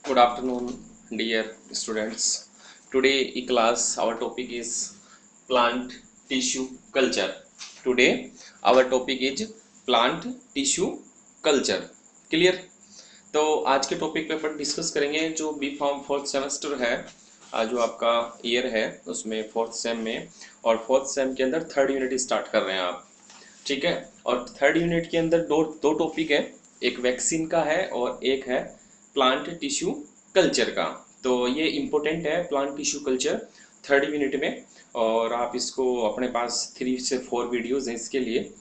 Good afternoon, dear students. Today in class our topic is plant tissue culture. Today our topic is plant tissue culture. Clear? तो आज के topic पे अपन discuss करेंगे जो B form fourth semester है, जो आपका ईयर है उसमें फोर्थ सेम में, और फोर्थ सेम के अंदर थर्ड यूनिट स्टार्ट कर रहे हैं आप। ठीक है। और थर्ड यूनिट के अंदर दो दो टॉपिक है, एक वैक्सीन का है और एक है प्लांट टिश्यू कल्चर का। तो ये इम्पोर्टेंट है plant tissue culture third unit में, और आप इसको अपने पास 3 से 4 वीडियोज हैं इसके लिए,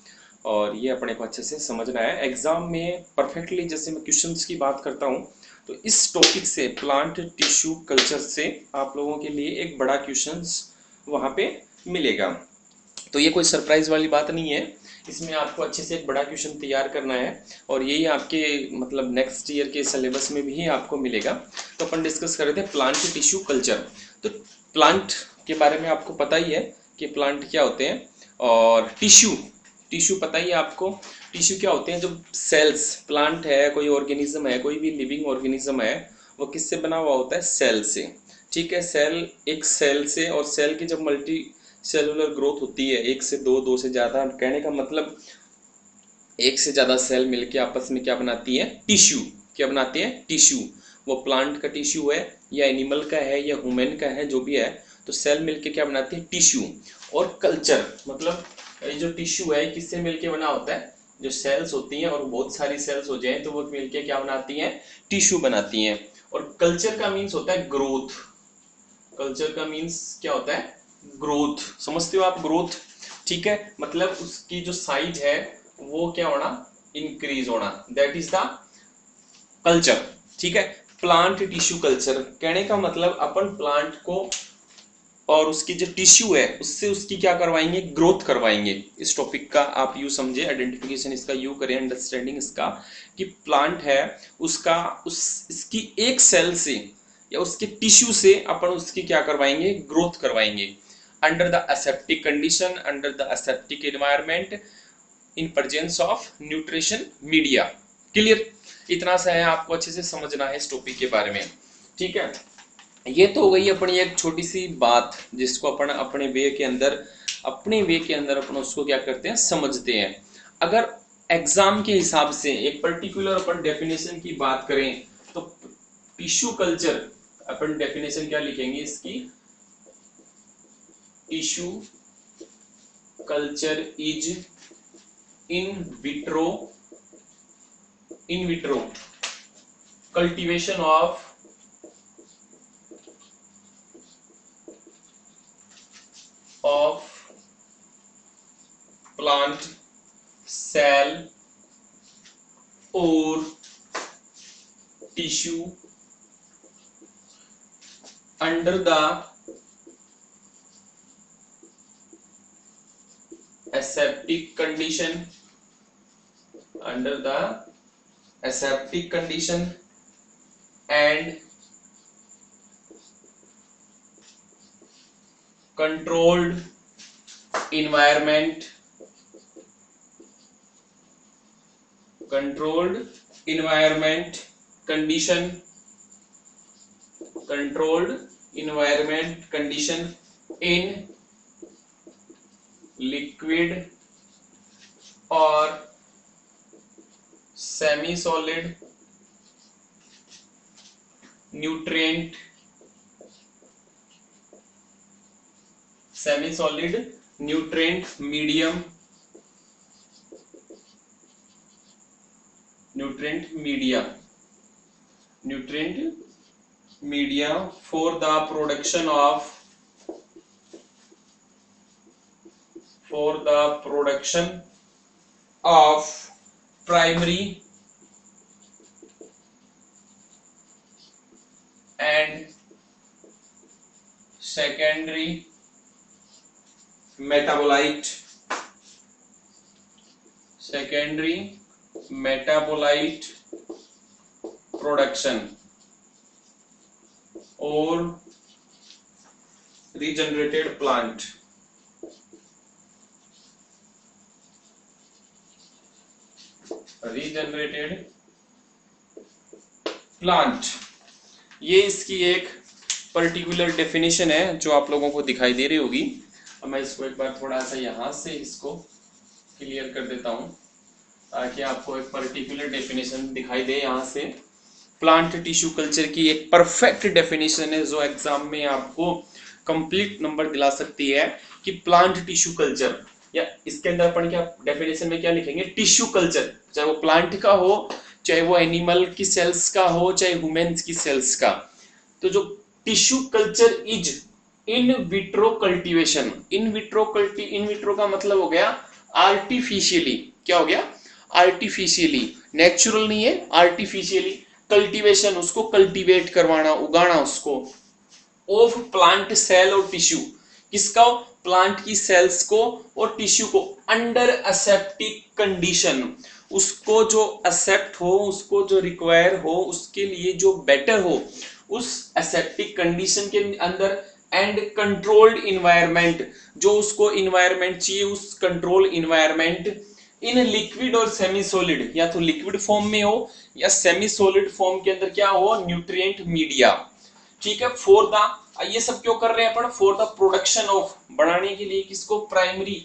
और ये अपने को अच्छे से समझना है एग्जाम में परफेक्टली। जैसे मैं क्वेश्चंस की बात करता हूँ तो इस टॉपिक से प्लांट टिश्यू कल्चर से आप लोगों के लिए एक बड़ा क्वेश्चंस वहाँ पे मिलेगा। तो ये कोई सरप्राइज वाली बात नहीं है, इसमें आपको अच्छे से एक बड़ा क्वेश्चन तैयार करना है, और यही आपके मतलब नेक्स्ट ईयर के सिलेबस में भी आपको मिलेगा। तो अपन डिस्कस कर रहे थे प्लांट टिश्यू कल्चर। तो प्लांट के बारे में आपको पता ही है कि प्लांट क्या होते हैं, और टिश्यू टिश्यू पता ही है आपको। टिश्यू क्या होते हैं? जो सेल्स, प्लांट है, कोई ऑर्गेनिज्म है, कोई भी लिविंग ऑर्गेनिज्म है, वो किससे बना हुआ होता है? सेल से। ठीक है। सेल, एक सेल से, और सेल की जब मल्टी सेलुलर ग्रोथ होती है, एक से दो, दो से ज्यादा, कहने का मतलब एक से ज्यादा सेल मिलके आपस में क्या बनाती है? टिश्यू। क्या बनाती है? टिश्यू। वो प्लांट का टिश्यू है या एनिमल का है या ह्यूमन का है, जो भी है, तो सेल मिलके क्या बनाती है? टिश्यू। और कल्चर मतलब ये जो टिश्यू है किससे मिलके बना होता है? जो सेल्स होती हैं, और बहुत सारी सेल्स हो जाए तो वो मिलके क्या बनाती हैं? टिश्यू बनाती हैं। और कल्चर का मीन्स होता है ग्रोथ। कल्चर का मीन्स क्या होता है? ग्रोथ। समझते हो आप? ग्रोथ। ठीक है। मतलब उसकी जो साइज है वो क्या होना? इंक्रीज होना। That is the culture. ठीक है। प्लांट टिश्यू कल्चर कहने का मतलब अपन प्लांट को और उसकी जो टिश्यू है उससे उसकी क्या करवाएंगे? ग्रोथ करवाएंगे। इस टॉपिक का आप यू समझे, आइडेंटिफिकेशन इसका यू करें, अंडरस्टैंडिंग इसका, कि प्लांट है उसका, उस इसकी एक सेल से या उसके टिश्यू से अपन उसकी क्या करवाएंगे? ग्रोथ करवाएंगे, under the aseptic condition, under the aseptic environment, in presence of nutrition media. Clear? इतना सा है, आपको अच्छे से समझना है इस टॉपिक के बारे में। ठीक है। ये तो हो गई अपनी एक छोटी सी बात, जिसको अपन अपने वे के अंदर अपन उसको क्या करते हैं? समझते हैं। अगर एग्जाम के हिसाब से एक पर्टिकुलर अपन डेफिनेशन की बात करें तो टिश्यू कल्चर, अपन डेफिनेशन क्या लिखेंगे इसकी? Tissue culture is in vitro cultivation of plant cell or tissue under the aseptic condition, under the aseptic condition and controlled environment, controlled environment condition, controlled environment condition in liquid or semi solid nutrient, semi solid nutrient medium, nutrient media for the production of primary and secondary metabolite, production or regenerated plant. ये इसकी एक particular definition है जो आप लोगों को दिखाई दे रही होगी। अब मैं इसको एक बार थोड़ा सा यहाँ से इसको क्लियर कर देता हूँ ताकि आपको एक पर्टिकुलर डेफिनेशन दिखाई दे। यहाँ से प्लांट टिश्यू कल्चर की एक परफेक्ट डेफिनेशन है जो एग्जाम में आपको कंप्लीट नंबर दिला सकती है कि प्लांट टिश्यू कल्चर, या इसके अंदर अपन क्या डेफिनेशन में क्या लिखेंगे, टिश्यू कल्चर, चाहे वो प्लांट का हो, चाहे वो एनिमल की सेल्स का हो, चाहे ह्यूमंस की सेल्स का। तो जो tissue culture is in vitro cultivation, in vitro का मतलब हो गया आर्टिफिशियली, क्या हो गया, आर्टिफिशियली, नेचुरल नहीं है, आर्टिफिशियली कल्टीवेशन, उसको कल्टीवेट करवाना, उगाना उसको, ऑफ प्लांट सेल और टिश्यू, किसका, प्लांट की सेल्स को और टिश्यू को, अंडर असेप्टिक कंडीशन, उसको जो एक्सेप्ट हो, उसको जो रिक्वायर हो, उसके लिए जो बेटर हो, उस एसेप्टिक कंडीशन के अंदर, एंड कंट्रोल्ड इन्वायरमेंट, जो उसको इन्वायरमेंट चाहिए उस कंट्रोल इन्वायरमेंट, इन लिक्विड और सेमी सॉलिड, या तो लिक्विड फॉर्म में हो या सेमी सॉलिड फॉर्म के अंदर क्या हो, न्यूट्रिएंट मीडिया। ठीक है, फॉर द, ये सब क्यों कर रहे हैं अपन, फॉर द प्रोडक्शन ऑफ, बढ़ाने के लिए किसको, प्राइमरी,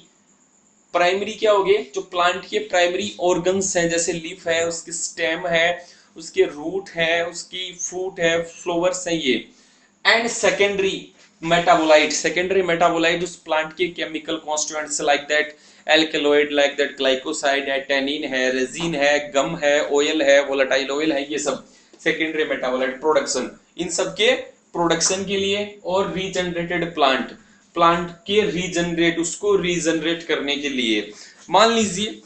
प्राइमरी क्या हो गए, जो प्लांट के प्राइमरी ऑर्गन्स हैं, जैसे लीफ है, उसकी स्टेम है, उसके रूट है, उसकी फ्रूट है, फ्लावर्स है ये, and secondary metabolite, secondary metabolite उस प्लांट के chemical constituents like that alkaloid, like that glycoside है, टेनिन है, रेजिन है, गम है, ऑयल है, वोलेटाइल ऑयल है, ये सब सेकेंडरी मेटाबोलाइट प्रोडक्शन, इन सब के प्रोडक्शन के लिए, और रीजनरेटेड प्लांट, प्लांट के रीजनरेट, उसको रीजनरेट करने के लिए। मान लीजिए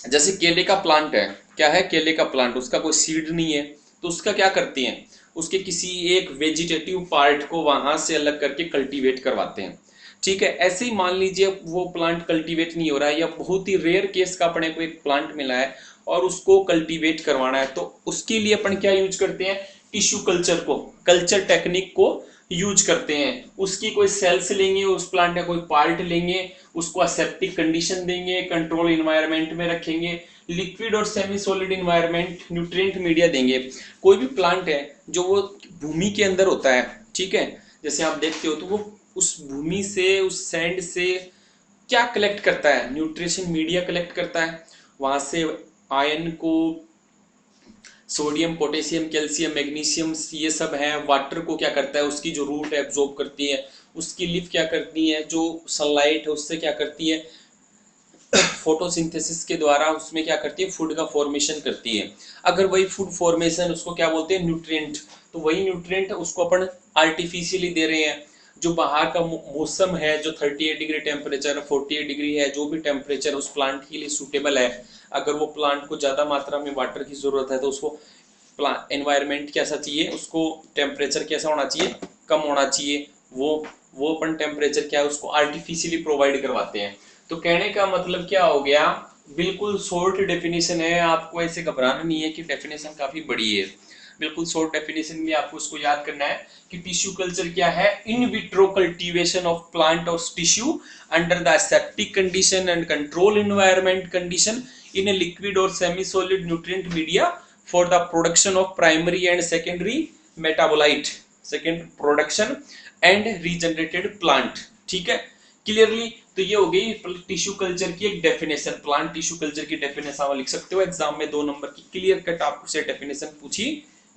जैसे केले का प्लांट है, क्या है, केले का प्लांट, उसका कोई सीड नहीं है, तो उसका क्या करती हैं, उसके किसी एक वेजिटेटिव पार्ट को वहां से अलग करके कल्टीवेट करवाते हैं। ठीक है, ऐसे ही मान लीजिए वो प्लांट कल्टीवेट नहीं हो रहा है, या बहुत ही रेयर केस का अपने को एक प्लांट मिला है और उसको कल्टीवेट करवाना है, तो उसके लिए अपन क्या यूज करते हैं, टिश्यू कल्चर को, कल्चर टेक्निक को यूज करते हैं। उसकी कोई सेल्स लेंगे, उस प्लांट का कोई पार्ट लेंगे, उसको असेप्टिक कंडीशन देंगे, कंट्रोल इन्वायरमेंट में रखेंगे, लिक्विड और semi solid environment, nutrient media देंगे। कोई भी प्लांट है जो वो भूमि के अंदर होता है, ठीक है, जैसे आप देखते हो, तो वो उस भूमि से, उस सैंड से क्या कलेक्ट करता है, न्यूट्रिशन मीडिया कलेक्ट करता है, वहां से आयन को, सोडियम, पोटेशियम, कैल्शियम, मैग्नीशियम, ये सब है। वाटर को क्या करता है, उसकी जो रूट है एब्जॉर्ब करती है, उसकी लीफ क्या करती है, जो सनलाइट है उससे क्या करती है, फोटोसिंथेसिस के द्वारा उसमें क्या करती है, फूड का फॉर्मेशन करती है। अगर वही फूड फॉर्मेशन, उसको क्या बोलते हैं, न्यूट्रिएंट, तो वही न्यूट्रिएंट उसको अपन आर्टिफिशियली दे रहे हैं। जो बाहर का मौसम है, जो 38 डिग्री टेम्परेचर, 48 डिग्री है, जो भी टेम्परेचर उस प्लांट के लिए सूटेबल है, अगर वो प्लांट को ज्यादा मात्रा में वाटर की जरूरत है तो उसको एनवायरमेंट कैसा चाहिए, उसको टेम्परेचर कैसा होना चाहिए, कम होना चाहिए, वो अपन टेम्परेचर क्या है उसको आर्टिफिशियली प्रोवाइड करवाते हैं। तो कहने का मतलब क्या हो गया, बिल्कुल शॉर्ट डेफिनेशन है, आपको ऐसे घबराना नहीं है कि डेफिनेशन काफी बड़ी है, बिल्कुल शॉर्ट डेफिनेशन में आपको उसको याद करना है कि टिश्यू कल्चर क्या है, in vitro cultivation of plant और tissue under the aseptic condition and control environment condition in a liquid और semi solid nutrient media for the production of primary and secondary metabolite, second production and regenerated plant. ठीक है, clearly. तो ये हो गई tissue culture की एक definition, plant tissue culture की डेफिनेशन आप लिख सकते हो, एग्जाम में 2 नंबर की क्लियर कट आपसे डेफिनेशन पूछी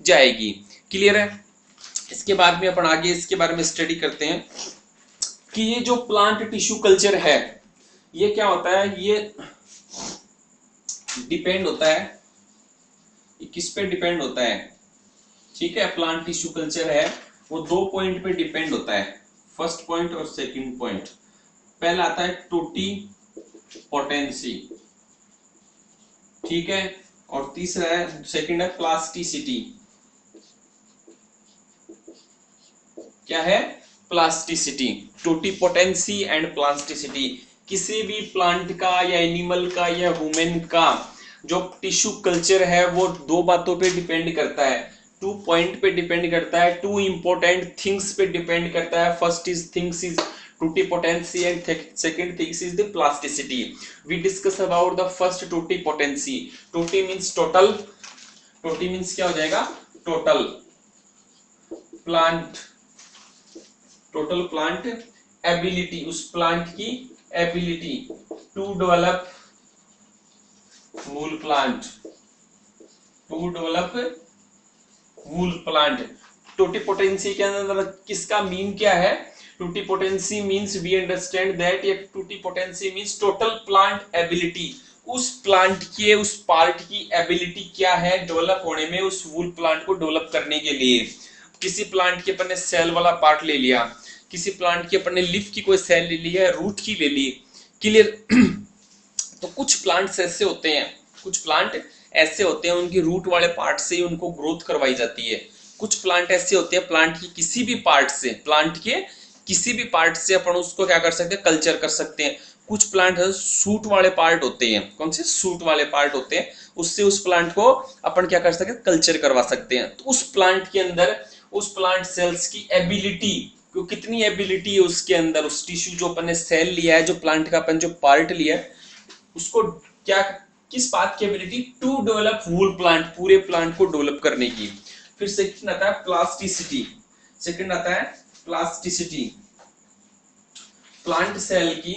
जाएगी। क्लियर है। इसके बाद में अपन आगे इसके बारे में स्टडी करते हैं कि ये जो प्लांट टिश्यू कल्चर है ये क्या होता है, ये डिपेंड होता है, ये किस पे डिपेंड होता है। ठीक है, प्लांट टिश्यू कल्चर है वो 2 पॉइंट पे डिपेंड होता है, फर्स्ट पॉइंट और सेकंड पॉइंट। पहला आता है टोटी पोटेंसी, ठीक है, और तीसरा है, सेकंड है प्लास्टिसिटी। क्या है, प्लास्टिसिटी, टोटीपोटेंसी एंड प्लास्टिसिटी। किसी भी प्लांट का या एनिमल का या ह्यूमन का जो टिश्यू कल्चर है वो 2 बातों पे डिपेंड करता है, 2 पॉइंट पे डिपेंड करता है, 2 इंपॉर्टेंट थिंग्स पे डिपेंड करता है। First is things is totipotency and second thing is the plasticity. We discuss about the first totipotency. Toti means total, toti means क्या हो जाएगा, total, plant, total plant ability, उस plant की ability to develop wool plant, to develop wool plant. Totipotency के अंदर किसका mean क्या है? Totipotency means we understand that ये totipotency means total plant ability, उस प्लांट की, उस पार्ट की एबिलिटी क्या है डेवलप होने में, उस वूल प्लांट को डेवलप करने के लिए। किसी प्लांट के अपन ने सेल वाला पार्ट ले लिया, किसी प्लांट की अपन ने लीफ की कोई सेल ले ली है, रूट की ले ली, क्लियर। तो कुछ प्लांट्स ऐसे होते हैं, कुछ प्लांट ऐसे होते हैं उनकी रूट वाले पार्ट से ही उनको ग्रोथ करवाई जाती है। कुछ प्लांट ऐसे होते हैं प्लांट की किसी भी पार्ट से, प्लांट के किसी भी पार्ट से अपन उसको क्या कर सकते हैं, कल्चर कर सकते हैं। कुछ प्लांट सूट वाले पार्ट होते हैं, कौन से? सूट वाले पार्ट होते हैं, उससे उस प्लांट को अपन क्या कर सकते हैं, कल्चर करवा सकते हैं। तो उस प्लांट के अंदर उस प्लांट सेल्स की एबिलिटी, कितनी एबिलिटी है उसके अंदर, उस टिश्यू जो अपन ने सेल लिया है, जो प्लांट का अपन जो पार्ट लिया है, उसको क्या, किस बात की ability? To develop wool plant, पूरे प्लांट को डेवलप करने की। फिर सेकंड आता है प्लास्टिसिटी, सेकंड आता है प्लास्टिसिटी, प्लांट सेल की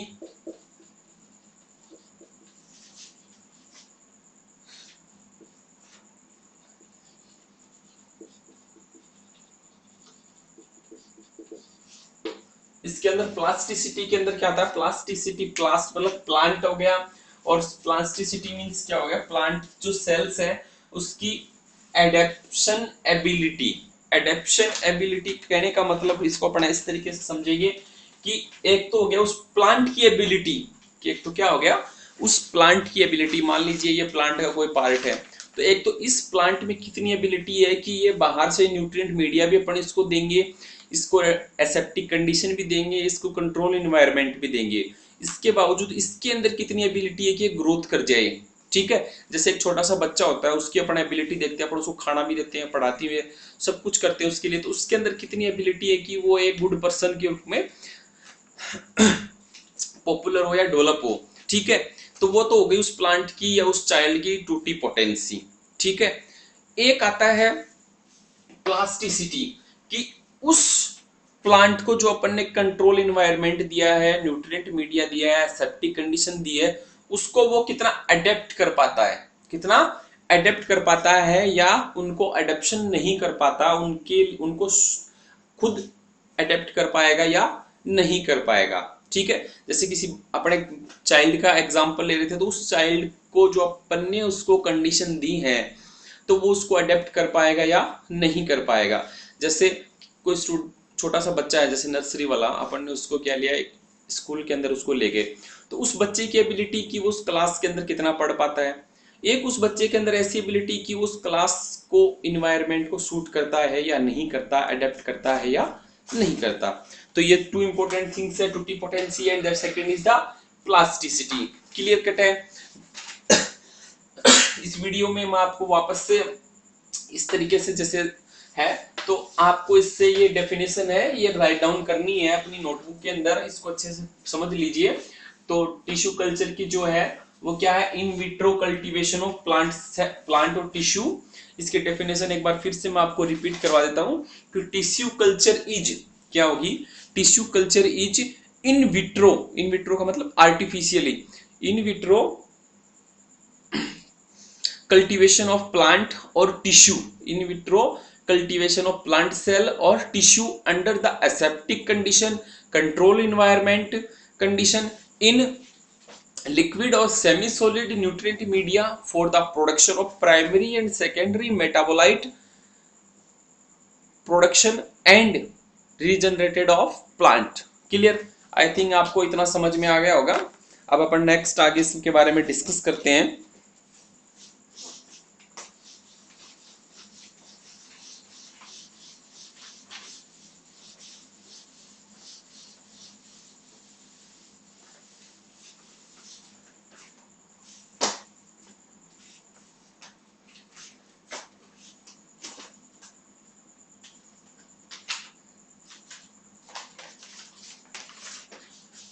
इसके अंदर प्लास्टिसिटी के अंदर क्या आता है? प्लास्टिसिटी, प्लास्ट मतलब प्लांट हो गया, और प्लास्टिसिटी मींस क्या हो गया? प्लांट जो सेल्स है उसकी एडेप्शन एबिलिटी। एडेप्शन एबिलिटी कहने का मतलब इसको अपना इस तरीके से समझेंगे कि एक तो हो गया उस प्लांट की एबिलिटी, कि एक तो क्या हो गया, उस प्लांट की एबिलिटी। मान लीजिए ये प्लांट का कोई पार्ट है, तो एक तो इस प्लांट में कितनी एबिलिटी है कि ये बाहर से न्यूट्रिएंट मीडिया भी अपन इसको देंगे, इसको एसेप्टिक कंडीशन भी देंगे, इसको कंट्रोल एनवायरनमेंट भी देंगे, इसके बावजूद इसके अंदर कितनी एबिलिटी है कि ग्रोथ कर जाए। ठीक है, जैसे एक छोटा सा बच्चा होता है, उसकी अपन एबिलिटी देखते हैं, अपन उसको खाना भी देते हैं, पढ़ाते हुए सब कुछ करते हैं उसके लिए, तो उसके अंदर कितनी एबिलिटी है कि वो एक गुड पर्सन के रूप में पॉपुलर हो या डेवलप हो। ठीक है, तो वो तो हो गई उस प्लांट की या उस चाइल्ड की टोटिपोटेंसी। ठीक है, एक आता है प्लास्टिसिटी, कि उस प्लांट को जो अपन ने कंट्रोल एनवायरनमेंट दिया है, न्यूट्रिएंट मीडिया दिया है, सेप्टिक कंडीशन दी है, उसको वो कितना अडेप्ट कर पाता है, कितना अडेप्ट कर पाता है, या उनको अडेप्शन नहीं कर पाता, उनको खुद अडेप्ट कर पाएगा या नहीं कर पाएगा। ठीक है, जैसे किसी अपने चाइल्ड का एग्जांपल ले रहे थे, तो उस चाइल्ड को जो अपन ने उसको कंडीशन दी है, तो वो उसको अडेप्ट कर पाएगा या नहीं कर पाएगा। जैसे कोई छोटा सा बच्चा है, जैसे नर्सरी वाला, अपन ने उसको क्या लिया, एक स्कूल के अंदर उसको ले गए, तो उस बच्चे की एबिलिटी कि वो उस क्लास के अंदर कितना पढ़ पाता है। एक उस बच्चे के अंदर ऐसी एबिलिटी कि उस क्लास को, इन्वायरमेंट को सूट करता है या नहीं करता, अडेप्ट करता है या नहीं करता। तो ये टू इंपॉर्टेंट थिंग्स है, totipotency and the second is the plasticity. Clear cut है? इस वीडियो में मैं आपको वापस से इस तरीके से जैसे है, तो आपको इससे ये डेफिनेशन है, ये राइट डाउन करनी है अपनी नोटबुक के अंदर, इसको अच्छे से समझ लीजिए। तो टिश्यू कल्चर की जो है वो क्या है? In vitro cultivation of plant और टिश्यू। इसके डेफिनेशन एक बार फिर से मैं आपको रिपीट करवा देता हूं कि टिश्यू कल्चर इज, क्या होगी? Tissue culture is in vitro, in vitro का मतलब artificially, in vitro cultivation of plant और tissue, in vitro cultivation of plant cell और tissue under the aseptic condition, control environment condition, in liquid or semi solid nutrient media for the production of primary and secondary metabolite production and regenerated of plant। Clear? I think आपको इतना समझ में आ गया होगा। अब अपन next आगे इसके बारे में डिस्कस करते हैं।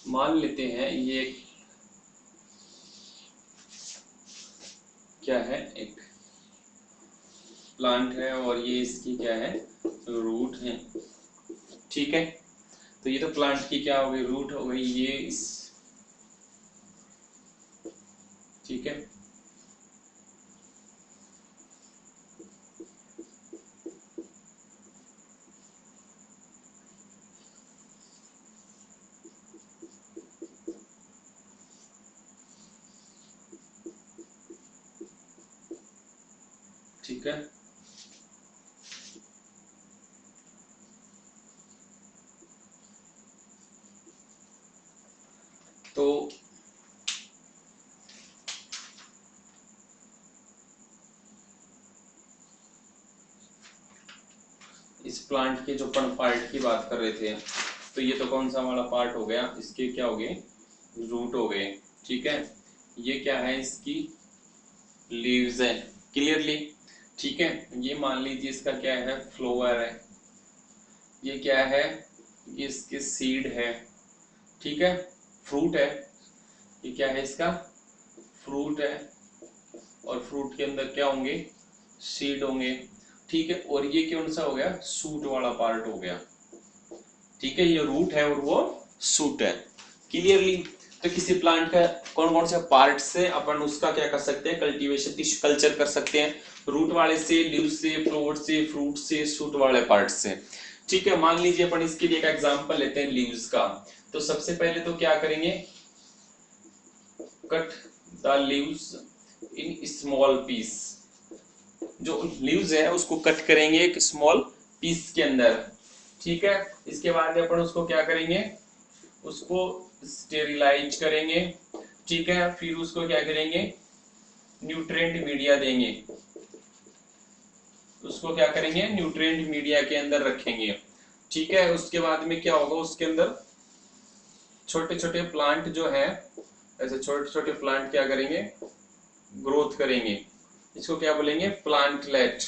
मान लेते हैं ये क्या है, एक प्लांट है और ये इसकी क्या है, रूट है। ठीक है, तो ये तो प्लांट की क्या हो गई, रूट हो गई, ये इस, ठीक है। ठीक है, तो इस प्लांट के जो अपन पार्ट की बात कर रहे थे, तो ये तो कौन सा वाला पार्ट हो गया, इसके क्या हो गए, रूट हो गए। ठीक है, ये क्या है, इसकी लीव्स है, क्लियरली। ठीक है, ये मान लीजिए इसका क्या है, फ्लोवर है। ये क्या है, ये इसके सीड है। ठीक है, फ्रूट है। ये क्या है, इसका फ्रूट है, और फ्रूट के अंदर क्या होंगे, सीड होंगे। ठीक है, और ये कौन सा हो गया, सूट वाला पार्ट हो गया। ठीक है, ये रूट है और वो सूट है, क्लियरली। तो किसी प्लांट का कौन कौन से पार्ट से अपन उसका क्या कर सकते हैं, कल्टीवेशन टिश्यू कल्चर कर सकते हैं, रूट वाले से, लीव से, फ्लोवर से, फ्रूट से, सूट वाले पार्ट से। ठीक है, मान लीजिए अपन इसके लिए एक एग्जांपल लेते हैं लीव्स का। तो सबसे पहले तो क्या करेंगे, cut the leaves in small piece. जो लीव्स है उसको कट करेंगे एक स्मॉल पीस के अंदर। ठीक है, इसके बाद अपन उसको क्या करेंगे, उसको स्टेरिलाइज करेंगे। ठीक है, फिर उसको क्या करेंगे, न्यूट्रिएंट मीडिया देंगे। उसको क्या करेंगे, न्यूट्रिएंट मीडिया के अंदर रखेंगे। ठीक है, उसके बाद में क्या होगा, उसके अंदर छोटे छोटे प्लांट जो है, ऐसे छोटे छोटे प्लांट क्या करेंगे, ग्रोथ करेंगे। इसको क्या बोलेंगे, प्लांटलेट।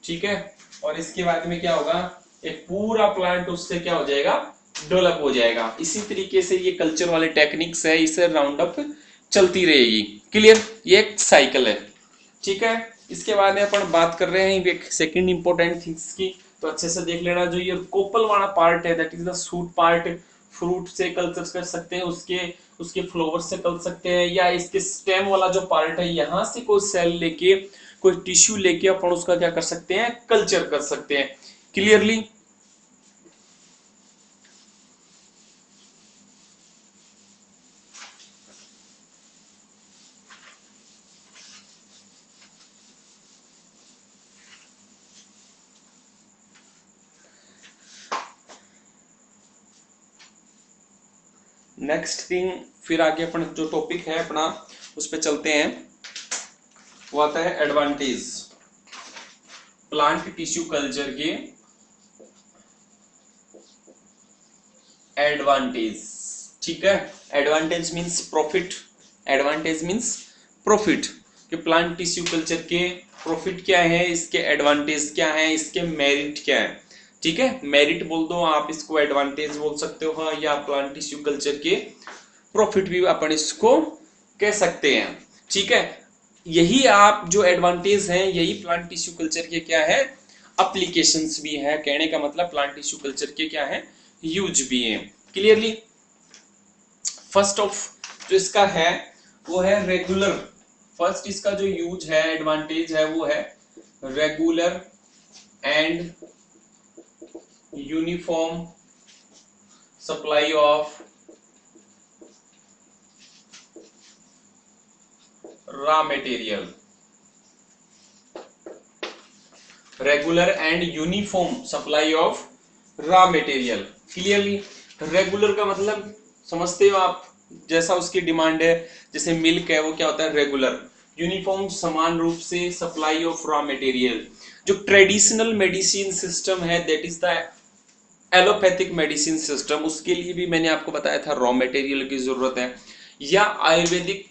ठीक है, और इसके बाद में क्या होगा, एक पूरा प्लांट उससे क्या हो जाएगा, डेवलप हो जाएगा। इसी तरीके से ये कल्चर वाले टेक्निक्स है, इसे राउंड अप चलती रहेगी। क्लियर, ये एक साइकिल है। ठीक है, इसके बाद में अपन बात कर रहे हैं एक सेकंड इंपॉर्टेंट थिंग्स की, तो अच्छे से देख लेना। जो ये कोपल वाला पार्ट है, that is the suit part, fruit से कल्चर कर सकते हैं, उसके उसके फ्लावर से कर सकते हैं, या इसके स्टेम वाला जो पार्ट है, यहां से कोई सेल लेके, कोई टिश्यू लेके अपन उसका क्या कर सकते हैं, कल्चर कर सकते हैं। क्लियरली, नेक्स्ट थिंग, फिर आगे अपन जो टॉपिक है अपना उस पर चलते हैं, वो आता है एडवांटेज प्लांट टिश्यू कल्चर के। एडवांटेज, ठीक है, advantage means profit. Advantage means profit, कि प्लांट टिश्यू कल्चर के प्रॉफिट क्या है, इसके एडवांटेज क्या है, इसके मेरिट क्या है। ठीक है, मेरिट बोल दो आप, इसको एडवांटेज बोल सकते हो, हाँ, या प्लांट टिश्यू कल्चर के प्रॉफिट भी अपन इसको कह सकते हैं। ठीक है, यही आप जो एडवांटेज हैं, यही प्लांट टिश्यू कल्चर के क्या है, एप्लीकेशंस भी है। कहने का मतलब प्लांट टिश्यू कल्चर के क्या है, यूज भी है। क्लियरली, फर्स्ट ऑफ जो इसका है वो है रेगुलर। फर्स्ट इसका जो यूज है, एडवांटेज है, वो है regular and uniform supply of raw material. Regular and uniform supply of raw material. Clearly, regular का मतलब समझते हो आप, जैसा उसकी डिमांड है, जैसे मिल्क है वो क्या होता है, रेगुलर। यूनिफॉर्म समान रूप से सप्लाई ऑफ रॉ मटेरियल। जो ट्रेडिशनल मेडिसिन सिस्टम है, that is the allopathic medicine system, उसके लिए भी मैंने आपको बताया था रॉ मटेरियल की जरूरत है। या आयुर्वेदिक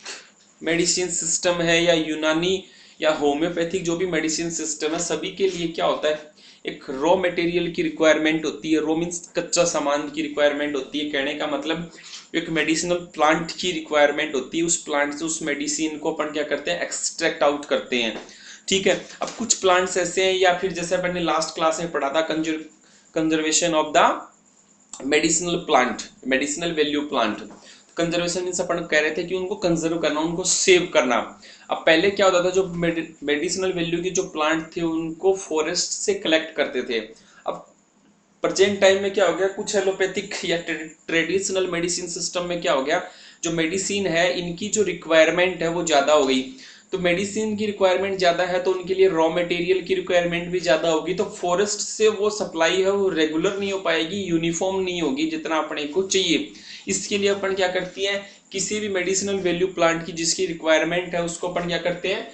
मेडिसिन सिस्टम है, या यूनानी या होम्योपैथिक जो भी मेडिसिन सिस्टम है, सभी के लिए क्या होता है, एक रॉ मटेरियल की रिक्वायरमेंट होती है। रॉ मीन्स कच्चा सामान की रिक्वायरमेंट होती है। कहने का मतलब एक मेडिसिनल प्लांट की रिक्वायरमेंट होती है। उस प्लांट से उस मेडिसिन को अपन क्या करते हैं, एक्सट्रैक्ट आउट करते हैं। ठीक है। अब कुछ प्लांट्स ऐसे हैं, या फिर जैसे अपन ने लास्ट क्लास में पढ़ा था conservation of the medicinal plant, medicinal value plant. Conservation means अपन कह रहे थे कि उनको कंजर्व करना, उनको सेव करना। अब पहले क्या होता था, जो मेडिसिनल वैल्यू के जो प्लांट थे उनको फॉरेस्ट से कलेक्ट करते थे। अब प्रेजेंट टाइम में क्या हो गया, कुछ एलोपैथिक या ट्रेडिशनल मेडिसिन सिस्टम में क्या हो गया, जो मेडिसिन है इनकी जो रिक्वायरमेंट है वो ज्यादा हो गई। तो मेडिसिन की रिक्वायरमेंट ज्यादा है तो उनके लिए रॉ मटेरियल की रिक्वायरमेंट भी ज्यादा होगी, तो फॉरेस्ट से वो सप्लाई है वो रेगुलर नहीं हो पाएगी, यूनिफॉर्म नहीं होगी जितना अपने को चाहिए। इसके लिए अपन क्या करती है, किसी भी मेडिसिनल वैल्यू प्लांट की जिसकी रिक्वायरमेंट है उसको अपन क्या करते हैं,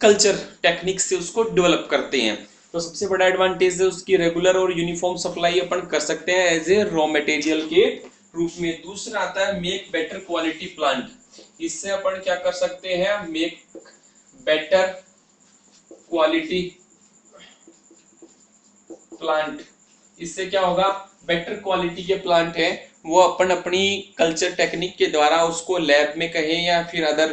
कल्चर टेक्निक से उसको डेवलप करते हैं। तो सबसे बड़ा एडवांटेज है उसकी रेगुलर और यूनिफॉर्म सप्लाई अपन कर सकते हैं एज ए रॉ मटेरियल के रूप में। दूसरा आता है मेक बेटर क्वालिटी प्लांट। इससे अपन क्या कर सकते हैं, मेक बेटर क्वालिटी प्लांट। इससे क्या होगा, बेटर क्वालिटी के प्लांट है वो अपन अपनी कल्चर टेक्निक के द्वारा उसको लैब में कहें या फिर अदर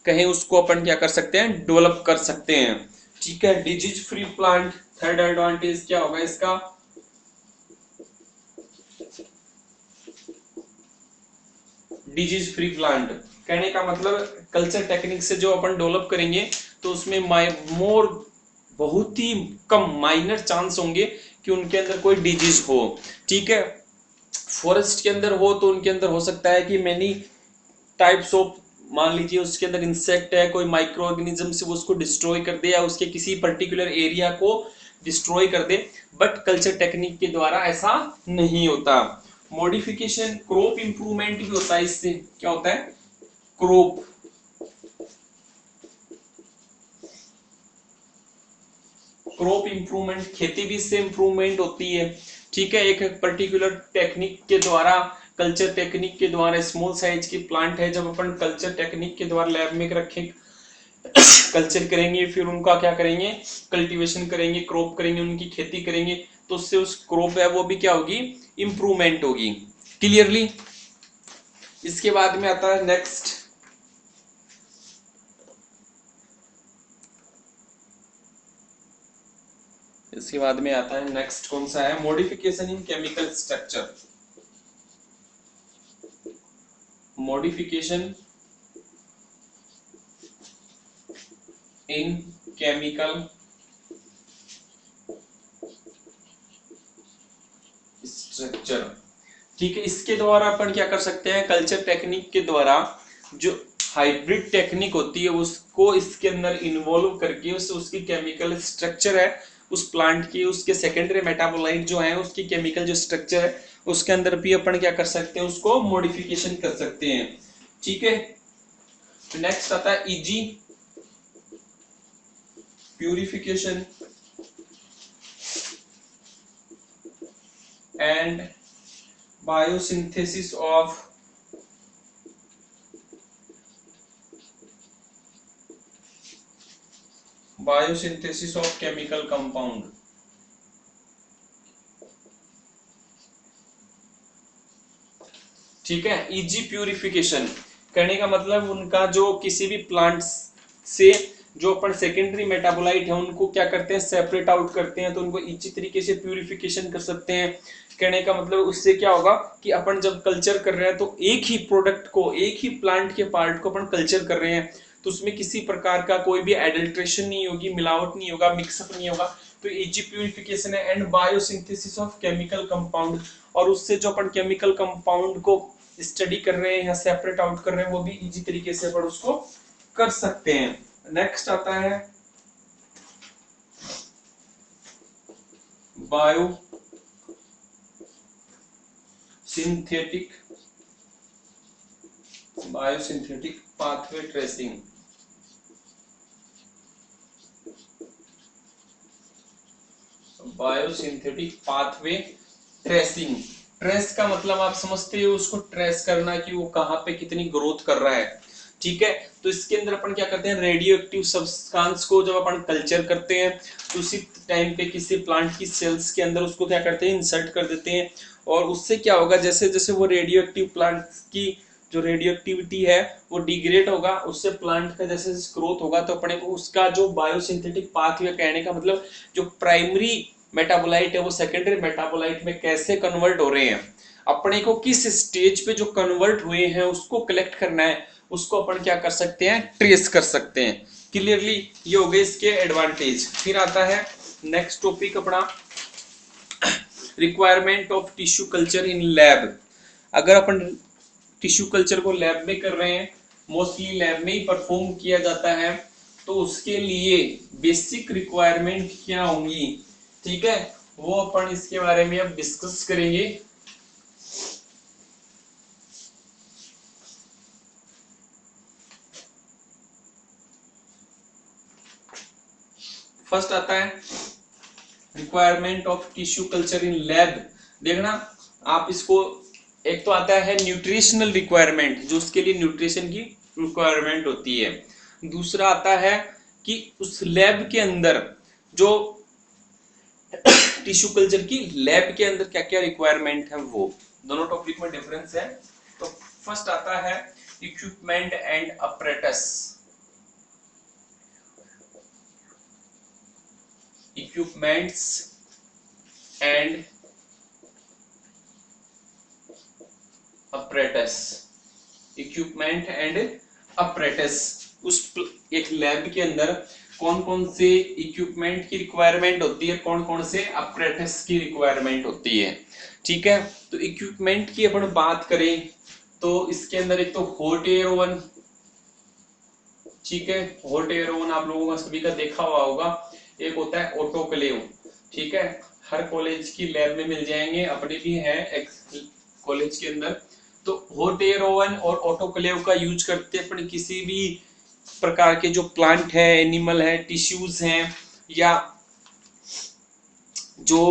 कहें, उसको अपन क्या कर सकते हैं, डेवलप कर सकते हैं। ठीक है। Disease free plant, third advantage क्या होगा इसका, डिजीज फ्री प्लांट। कहने का मतलब कल्चर टेक्निक से जो अपन डेवलप करेंगे तो उसमें बहुत ही कम माइनर चांस होंगे कि उनके अंदर कोई डिजीज हो। ठीक है। फॉरेस्ट के अंदर हो तो उनके अंदर हो सकता है कि मैनी टाइप्स ऑफ, मान लीजिए उसके अंदर इंसेक्ट है, कोई माइक्रो ऑर्गेनिज्म से वो उसको डिस्ट्रॉय कर दे या उसके किसी पर्टिकुलर एरिया को डिस्ट्रॉय कर दे, बट कल्चर टेक्निक के द्वारा ऐसा नहीं होता। मॉडिफिकेशन, क्रॉप इंप्रूवमेंट भी होता है इससे। क्या होता है, क्रॉप इंप्रूवमेंट, खेती भी इससे इंप्रूवमेंट होती है। ठीक है। एक पर्टिकुलर टेक्निक के द्वारा, कल्चर टेक्निक के द्वारा, स्मॉल साइज की प्लांट है, जब अपन कल्चर टेक्निक के द्वारा लैब में रखें कल्चर करेंगे, फिर उनका क्या करेंगे, कल्टीवेशन करेंगे, क्रॉप करेंगे, उनकी खेती करेंगे, तो उससे उस क्रॉप है वो भी क्या होगी, इंप्रूवमेंट होगी। क्लियरली। इसके बाद में आता है नेक्स्ट, इसके बाद में आता है नेक्स्ट कौन सा है, modification in chemical structure. Modification in chemical structure. ठीक है। इसके द्वारा अपन क्या कर सकते हैं, कल्चर टेक्निक के द्वारा जो हाइब्रिड टेक्निक होती है उसको इसके अंदर इन्वॉल्व करके उसकी केमिकल स्ट्रक्चर है उस प्लांट की, उसके सेकेंडरी मेटाबोलाइट जो है उसकी केमिकल जो स्ट्रक्चर है उसके अंदर भी अपन क्या कर सकते हैं, उसको मॉडिफिकेशन कर सकते हैं। ठीक है। नेक्स्ट आता है easy purification and biosynthesis of chemical compound. ठीक है। इजी प्यूरिफिकेशन करने का मतलब उनका जो किसी भी प्लांट से जो अपन सेकेंडरी मेटाबोलाइट है उनको क्या करते हैं, सेपरेट आउट करते हैं, तो उनको इजी तरीके से प्यूरिफिकेशन कर सकते हैं। कहने का मतलब उससे क्या होगा कि अपन जब कल्चर कर रहे हैं तो एक ही प्रोडक्ट को, एक ही प्लांट के पार्ट को अपन कल्चर कर रहे हैं, तो उसमें किसी प्रकार का कोई भी एडल्ट्रेशन नहीं होगी, मिलावट नहीं होगा, मिक्सअप नहीं होगा। तो इजी प्यूरिफिकेशन है and biosynthesis of chemical compound, और उससे जो अपन केमिकल कंपाउंड को स्टडी कर रहे हैं या सेपरेट आउट कर रहे हैं वो भी इजी तरीके से अपन उसको कर सकते हैं। नेक्स्ट आता है biosynthetic pathway tracing. Biosynthetic pathway tracing. Trace का मतलब आप समझते हो, उसको ट्रेस करना कि वो कहाँ पे कितनी ग्रोथ कर रहा है। ठीक है। तो इसके अंदर अपन क्या करते हैं, रेडियो एक्टिव सब्सटेंस को जब अपन कल्चर करते हैं तो उसी टाइम पे किसी प्लांट की सेल्स के अंदर उसको क्या करते हैं, इंसर्ट कर देते हैं, और उससे क्या होगा, जैसे जैसे वो रेडियो एक्टिव प्लांट की जो रेडियो एक्टिविटी है वो डिग्रेड होगा, उससे प्लांट का जैसे ग्रोथ होगा तो अपने को उसका जो बायोसिंथेटिक पाथवे, कहने का मतलब जो प्राइमरी मेटाबोलाइट है वो सेकेंडरी मेटाबोलाइट में कैसे कन्वर्ट हो रहे हैं, अपने को किस स्टेज पे जो कन्वर्ट हुए हैं उसको कलेक्ट करना है, उसको अपन क्या कर सकते हैं, ट्रेस कर सकते हैं। क्लियरली ये हो गए इसके एडवांटेज। फिर आता है नेक्स्ट टॉपिक अपना requirement of tissue culture in lab. अगर अपन टिश्यू कल्चर को लैब में कर रहे हैं, मोस्टली लैब में ही परफॉर्म किया जाता है, तो उसके लिए बेसिक रिक्वायरमेंट क्या होंगी, ठीक है, वो अपन इसके बारे में अब डिस्कस करेंगे। फर्स्ट आता है requirement of tissue culture in lab. देखना आप इसको, एक तो आता है न्यूट्रिशनल रिक्वायरमेंट, जो उसके लिए न्यूट्रिशन की रिक्वायरमेंट होती है। दूसरा आता है कि उस लैब के अंदर जो टिश्यू कल्चर की लैब के अंदर क्या क्या रिक्वायरमेंट है, वो दोनों टॉपिक में डिफरेंस है। तो फर्स्ट आता है equipment and apparatus. Equipments and apparatus. Equipment and apparatus, उस एक लैब के अंदर कौन कौन से इक्विपमेंट की रिक्वायरमेंट होती है, कौन कौन से अपरेटस की रिक्वायरमेंट होती है, ठीक है। तो इक्विपमेंट की अपन बात करें तो इसके अंदर एक तो हॉट एयर ओवन, ठीक है, हॉट एयर ओवन आप लोगों का सभी का देखा हुआ होगा। एक होता है ऑटोक्लेव, ठीक है, हर कॉलेज की लैब में मिल जाएंगे, अपने भी है कॉलेज के अंदर। तो हॉट एयर ओवन और ऑटोक्लेव का यूज करते हैं अपन किसी भी प्रकार के जो प्लांट है, एनिमल है, टिश्यूज हैं, या जो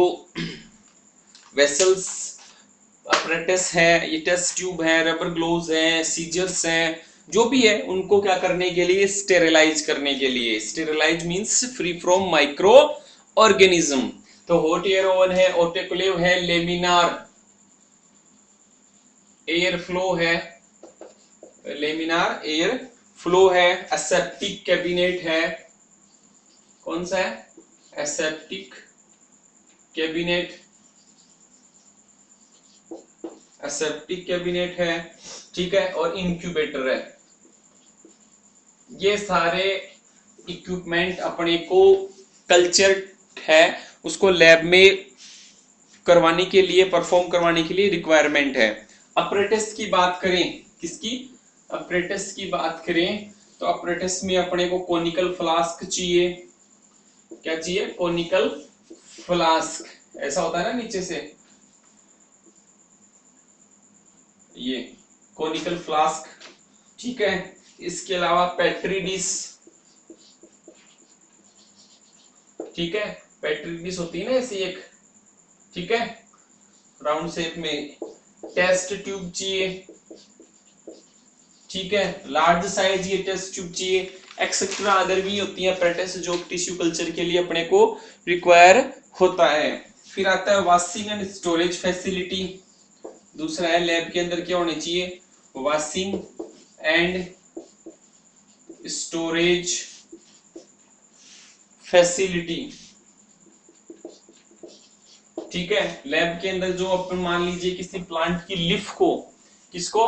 वेसल्स अपरेटस है, ये टेस्ट ट्यूब है, रबर ग्लोव्स है, सीजर्स हैं, जो भी है उनको क्या करने के लिए, स्टेरिलाइज करने के लिए। Sterilise means free from micro organism. तो हॉट एयर ओवन है, ऑटोक्लेव है, लेमिनार एयर फ्लो है, लेमिनार एयर फ्लो है, एसेप्टिक कैबिनेट है, कौन सा है, एसेप्टिक कैबिनेट, एसेप्टिक कैबिनेट है, ठीक है, और इंक्यूबेटर है। ये सारे इक्विपमेंट अपने को कल्चर है उसको लैब में करवाने के लिए, परफॉर्म करवाने के लिए रिक्वायरमेंट है। अपरेटस की बात करें, किसकी, अपरेटस की बात करें तो अपरेटस में अपने को कोनिकल फ्लास्क चाहिए। क्या चाहिए, कोनिकल फ्लास्क, ऐसा होता है ना नीचे से, ये कोनिकल फ्लास्क, ठीक है। इसके अलावा पेट्री डिश, ठीक है, पेट्री डिश होती है ना ऐसी एक, ठीक है, राउंड शेप में। टेस्ट ट्यूब चाहिए, ठीक है, लार्ज साइज ये टेस्ट ट्यूब चाहिए, एक्सेट्रा अदर भी होती है अपरेटस जो टिश्यू कल्चर के लिए अपने को रिक्वायर होता है। फिर आता है वॉशिंग एंड स्टोरेज फैसिलिटी। दूसरा है लैब के अंदर क्या होनी चाहिए, वॉशिंग एंड स्टोरेज फैसिलिटी, ठीक है। लैब के अंदर जो अपन मान लीजिए किसी प्लांट की लीफ को, किसको,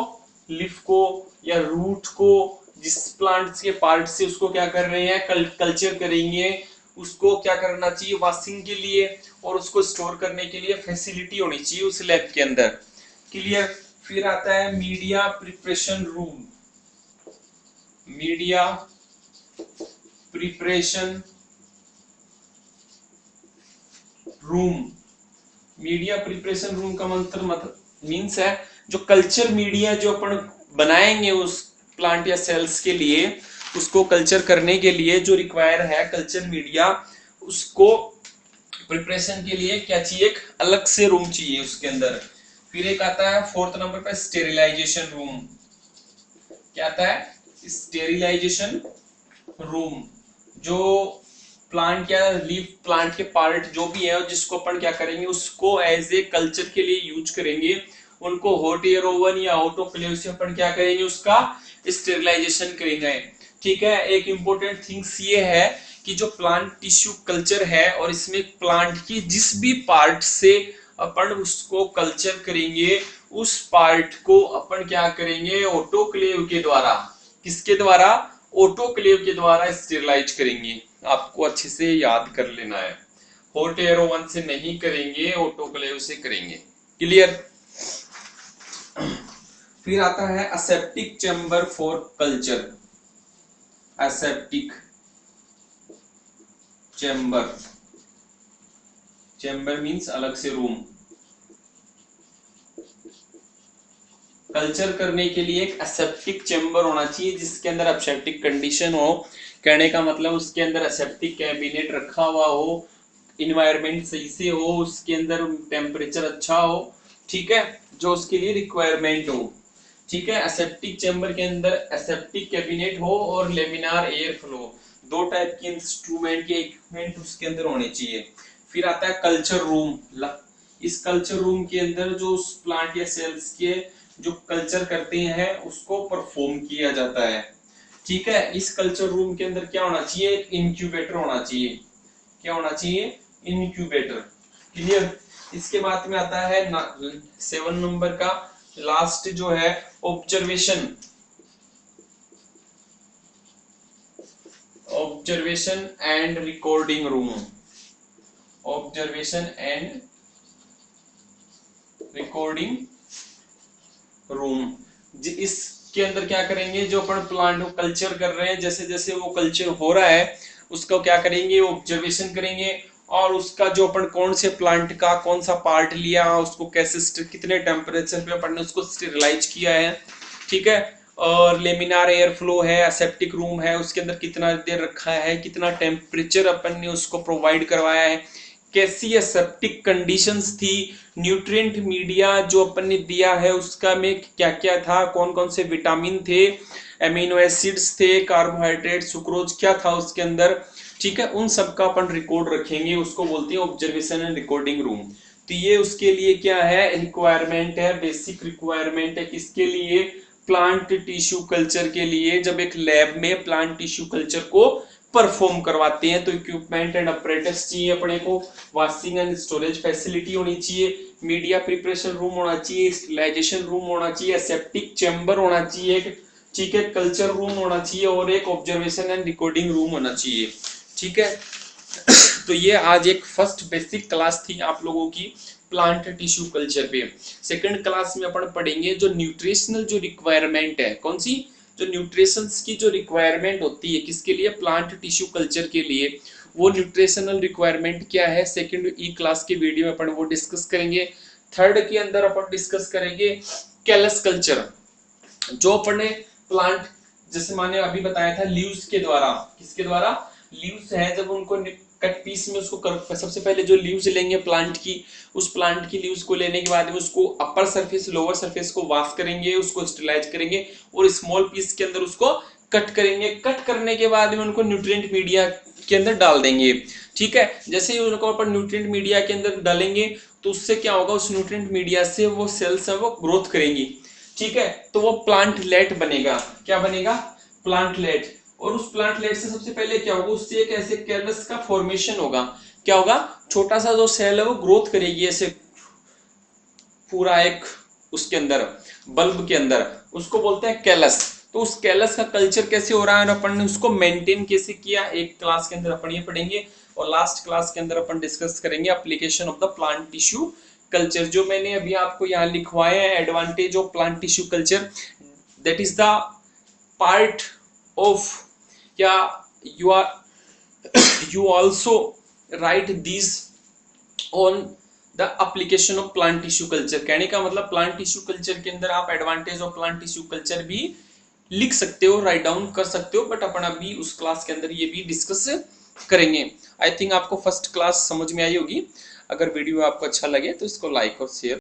लीफ को या रूट को, जिस प्लांट के पार्ट से उसको क्या कर रहे हैं, कल्चर करेंगे, उसको क्या करना चाहिए, वॉशिंग के लिए और उसको स्टोर करने के लिए फैसिलिटी होनी चाहिए उस लैब के अंदर। क्लियर। फिर आता है media preparation room. Media preparation room, media preparation room का मतलब मीन्स है जो कल्चर मीडिया जो अपन बनाएंगे उस प्लांट या सेल्स के लिए, उसको कल्चर करने के लिए जो रिक्वायर है कल्चर मीडिया, उसको प्रिपरेशन के लिए क्या चाहिए, एक अलग से रूम चाहिए उसके अंदर। फिर एक आता है फोर्थ नंबर पर स्टेरिलाइजेशन रूम। क्या आता है, स्टेरिलाइजेशन रूम, जो प्लांट या लीफ प्लांट के पार्ट जो भी है जिसको अपन क्या करेंगे, उसको एज ए कल्चर के लिए यूज करेंगे, उनको हॉट एयर ओवन या ऑटोक्लेव से अपन क्या करेंगे, उसका स्टेरिलाइजेशन करेंगे। ठीक है, एक इंपॉर्टेंट थिंग्स ये है कि जो प्लांट टिश्यू कल्चर है और इसमें प्लांट की जिस भी पार्ट से अपन उसको कल्चर करेंगे उस पार्ट को अपन क्या करेंगे, ऑटोक्लेव के द्वारा, किसके द्वारा, ऑटोक्लेव के द्वारा स्टेरिलाइज करेंगे। आपको अच्छे से याद कर लेना है, हॉट एयर ओवन से नहीं करेंगे, ऑटोक्लेव से करेंगे। क्लियर। फिर आता है aseptic chamber for culture. Aseptic chamber, chamber means अलग से रूम। कल्चर करने के लिए एक असेप्टिक चैम्बर होना चाहिए जिसके अंदर असेप्टिक कंडीशन हो। कहने का मतलब उसके अंदर असेप्टिक कैबिनेट रखा हुआ हो, इन्वायरमेंट सही से हो, उसके अंदर टेम्परेचर अच्छा हो, ठीक है, जो उसके लिए रिक्वायरमेंट हो। ठीक है, असेप्टिक चैम्बर के अंदर असेप्टिक कैबिनेट हो और लेमिनार एयर फ्लो, दो टाइप के इंस्ट्रूमेंट के इक्विपमेंट उसके अंदर होने चाहिए। फिर आता है कल्चर रूम। इस कल्चर रूम के अंदर जो उस प्लांट या सेल्स के जो कल्चर करते हैं उसको परफॉर्म किया जाता है। ठीक है, इस कल्चर रूम के अंदर क्या होना चाहिए, एक इंक्यूबेटर होना चाहिए। क्या होना चाहिए, इंक्यूबेटर। क्लियर। इसके बाद में आता है 7 नंबर का लास्ट जो है observation. Observation and recording room. Observation and recording room. इसके अंदर क्या करेंगे, जो अपन प्लांट को कल्चर कर रहे हैं, जैसे जैसे वो कल्चर हो रहा है उसको क्या करेंगे, ऑब्जर्वेशन करेंगे और उसका जो अपन कौन से प्लांट का कौन सा पार्ट लिया, उसको कैसे कितने टेम्परेचर पे अपन ने उसको स्टेरिलाइज किया है। ठीक है, और लेमिनार एयर फ्लो है, असेप्टिक रूम है, उसके अंदर कितना देर रखा है, कितना टेम्परेचर अपन ने उसको प्रोवाइड करवाया है, कैसी एसेप्टिक कंडीशंस थी, न्यूट्रिएंट मीडिया जो अपन ने दिया है उसका में क्या क्या था, कौन कौन से विटामिन थे, एमिनो एसिड्स थे, कार्बोहाइड्रेट, सुक्रोज क्या था उसके अंदर। ठीक है, उन सब का अपन रिकॉर्ड रखेंगे, उसको बोलते हैं ऑब्जर्वेशन एंड रिकॉर्डिंग रूम। तो ये उसके लिए क्या है, रिक्वायरमेंट है, बेसिक रिक्वायरमेंट है, किसके लिए, प्लांट टिश्यू कल्चर के लिए। जब एक लैब में प्लांट टिश्यू कल्चर को परफॉर्म करवाते हैं तो इक्विपमेंट एंड अपरेटस चाहिए अपने को, वॉशिंग एंड स्टोरेज फैसिलिटी होनी चाहिए, मीडिया प्रिपरेशन रूम होना चाहिए, स्टेरिलाइजेशन रूम होना चाहिए, एसेप्टिक चैम्बर होना चाहिए, ठीक है, कल्चर रूम होना चाहिए और एक ऑब्जर्वेशन एंड रिकॉर्डिंग रूम होना चाहिए। ठीक है, तो ये आज एक फर्स्ट बेसिक क्लास थी आप लोगों की प्लांट टिश्यू कल्चर पे। सेकंड क्लास में अपन पढ़ेंगे जो न्यूट्रिशनल जो रिक्वायरमेंट है, कौन सी, जो न्यूट्रिशंस की जो रिक्वायरमेंट होती है किसके लिए, प्लांट टिश्यू कल्चर के लिए, वो न्यूट्रिशनल रिक्वायरमेंट क्या है, सेकंड ई क्लास के वीडियो में अपन वो डिस्कस करेंगे। थर्ड के अंदर अपन डिस्कस करेंगे कैलस कल्चर, जो अपन ने प्लांट जैसे मैंने अभी बताया था लीव्स के द्वारा, किसके द्वारा, लीव्स है, जब उनको कट पीस में उसको सबसे पहले जो लीव्स लेंगे प्लांट की, उस प्लांट की लीव्स को लेने के बाद में उसको अपर सरफेस लोअर सरफेस को वॉश करेंगे, उसको स्टेरिलाइज करेंगे और स्मॉल पीस के अंदर उसको कट करेंगे। कट करने के बाद में उनको न्यूट्रिएंट मीडिया के अंदर डाल देंगे। ठीक है, जैसे ही उनको अपन न्यूट्रिएंट मीडिया के अंदर डालेंगे तो उससे क्या होगा, उस न्यूट्रिएंट मीडिया से वो सेल्स है वो ग्रोथ करेंगी। ठीक है, तो वो प्लांटलेट बनेगा। क्या बनेगा, प्लांटलेट। और उस प्लांटलेट से सबसे पहले क्या होगा, उससे एक ऐसे कैलस का फॉर्मेशन होगा। क्या होगा, छोटा सा जो सेल है वो ग्रोथ करेगी ऐसे पूरा एक उसके अंदर बल्ब के अंदर, उसको बोलते हैं कैलस। तो उस कैलस का कल्चर कैसे हो रहा है और अपन ने उसको मेंटेन कैसे किया, एक क्लास के अंदर अपन ये पढ़ेंगे। और लास्ट क्लास के अंदर अपन डिस्कस करेंगे application of the plant tissue culture, जो मैंने अभी आपको यहाँ लिखवाए हैं, advantage of plant tissue culture, that is the part of, या you also write these on the application of plant tissue culture। कहने का मतलब प्लांट टिश्यू कल्चर के अंदर आप advantage of plant tissue culture भी लिख सकते हो, राइट डाउन कर सकते हो, बट अपन अभी उस क्लास के अंदर ये भी डिस्कस करेंगे। आई थिंक आपको फर्स्ट क्लास समझ में आई होगी। अगर वीडियो आपको अच्छा लगे तो इसको लाइक और शेयर